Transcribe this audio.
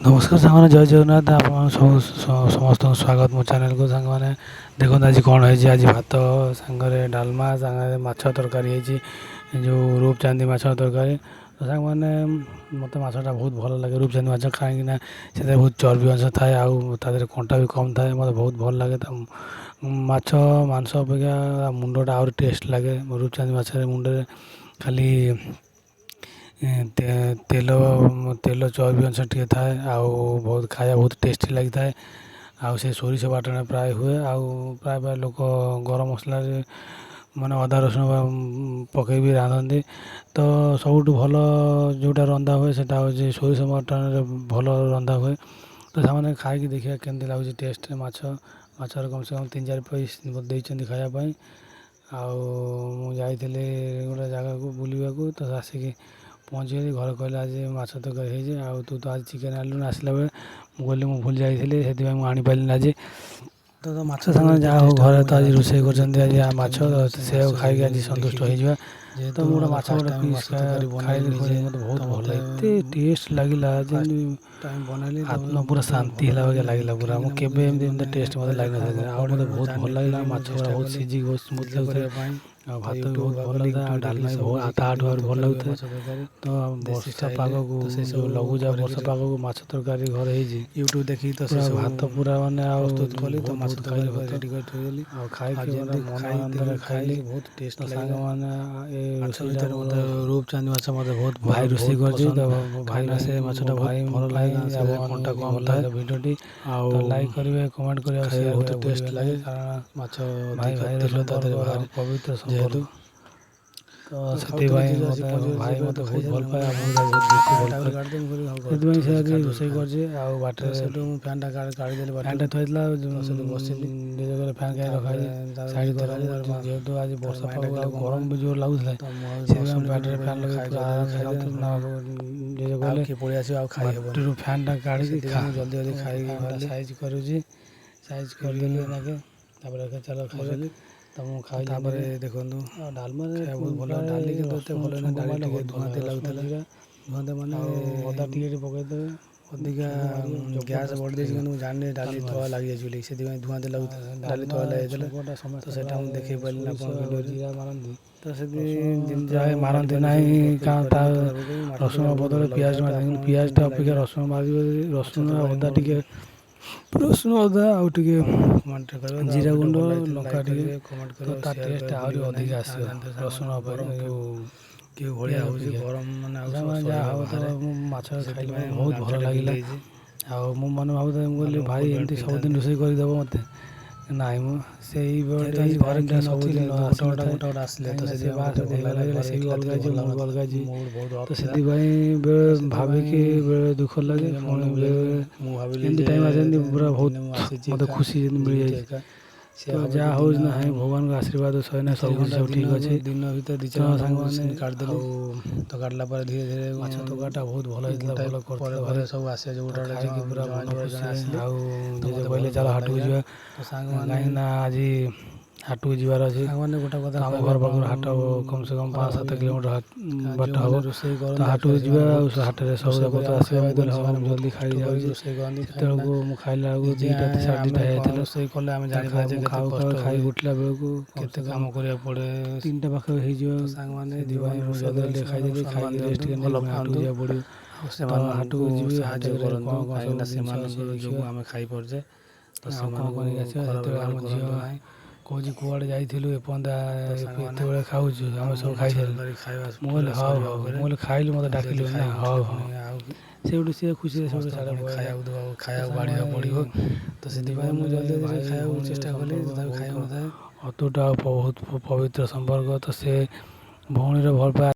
नमस्कार सामने जय जगन्नाथ आप समस्त स्वागत मो चैनल को सांग मैंने देखो आज कौन है आज भात सांगे डालमा सांगे माछ तरकारी जो रूपचांदी माछ तरकारी तो सांग मैंने मत मछटा बहुत भल लगे रूपचांदी माछ कहीं बहुत चर्बी अंश थाए आदि कंटा भी कम थाए मत बहुत भल लगे माछ मांस अपेक्षा मुंडा आहरी टेस्ट लगे रूपचांदी माछ मुंडे खाली तेल तेल चर्बी अंश टे थाए बहुत खाया बहुत टेस्टी लगी थाए से सोरिष बाटना प्राय हुए प्राय प्राय लोक गरम मसला माने अदा रसुण पकई भी रांधती तो सबुठ भल जोटा रंधा हुए से सोरिष बाटन भल रंधा हुए तो से खाई देखिए केमती लगुच टेस्ट माछर कम से कम 3-4 पीस देती खायापाई जाइली गोटे जगह को बुलवाक तो आसिक पहुँचीगली घर कहले आज माछ तरकारी हो तू तो आज चिकेन आनलु आसला बेले मुझे मुझे भूल जाइली से मुझे आनीपारे आज तो माछ सागर जहाँ हो घर तो आज रोषे कर माछ से खाई आज सन्तुष्ट हो तो गोटे माछ गोटे पीस खाई मत बहुत भल लगे टेस्ट लगे आत्मा पूरा शांति है लगे पूरा मुझे टेस्ट मत लगे मत बहुत भल लगे माछ बहुत सीझी बहुत स्मूथ लगे भात भी बहुत भल लगे डालमा भी बहुत आटा आठ भल लगे तो वर्षा पाग को जो लगुचा वर्षा पाग को माछ तरकारी घर यूट्यूब देखी तो भात पूरा मैंने प्रस्तुत कली तो माछ तरकारी रेडी कर खाई खाइली बहुत टेस्ट लगे रूपचांदी माछ मत बहुत भाई रोषे कर भाई से माछटा भाई भल लगे कंटा कम था भिडियोटी लाइक करेंगे कमेंट करेंगे बहुत टेस्ट लगे माछ भाई भाई पवित्र जेहेतु तो से भाई मत बहुत भल पाए आपको रोषे कर बाटे फैन काढ़ीदेली फैन थोड़ा फैन कहीं रखा साइड जेहेतु आज वर्षा पाग गरम भी जोर लगुला से बैटरी फैन लगे पड़े आस फैन टा काढ़ी जल्दी जल्दी खाई साइज करुँगी साइज करदेली चलो खाई तो मुझे खाई देखो डालमा बहुत भल डाली कि भल डाली धुआते लगुला धुआते मैंने अदा टे पकईदे अधिका गैस बढ़ी मुझे जानी डाली थोड़ा लगी जाए से धुआते लगुला डाली थोड़ा लगे तो से देखे पारे जीरा मारती तो से मारती ना रसुण बदल पिज पिजटा अपेक्षा रसुण मार रसुण अदा टे रसुण अदा आगे जीरा गुंड लंका टे तो टेस्ट आहरी अधिक आस रसुण कि भाया हो गरम मैंने जहाँ हो माछ खाई बहुत भल लगे मन भावुता कहली भाई एमती सबुदिन रोषे करदेव मत नाई से घर सब गोटे आसले तो से अलग तो से भाविकी बेले दुख लगे भाई टाइम आसे पूरा बहुत मत खुशी मिल जाए तो जहाँ हो ना है भगवान का आशीर्वाद सही सब कुछ सब ठीक अच्छे दिन भर दी सांग काटदेली तो काटला धीरे धीरे माछ तरकारीटा बहुत भल भल सब आसे गोटे पूरा कहले चल हाट को जा कहीं आज हाट को जबार अच्छे गोटे कथा आम घर पाखर हाट कम से कम 5-7 किलोमीटर बाट हम तो हाट को जा हाट में सौदा पत्र आस जल्दी खाई जाते मुझे खाइला बेलू 2टा 2:30 कले आम जानी खाई उठला बेलू के कम करा पड़े 3टा पाखे सांग मैंने जल्दी खाईदेली खाई रेस्ट हाट पड़ो हाट को जी साहय आम खाई पारे तो आम झील कौच कुआड़े जाइलु एपर्त बेले खाऊ आम सब खाई मुझे हाँ मुझे खाइलु मत डाकिलु ना हाँ हाँ से सी खुशी से खाया बाढ़ा पड़ो तो से मुझे जल्दी जल्दी खाया चेष्टा कली खाई अतुटा बहुत पवित्र संपर्क तो से भौणी भल पाए।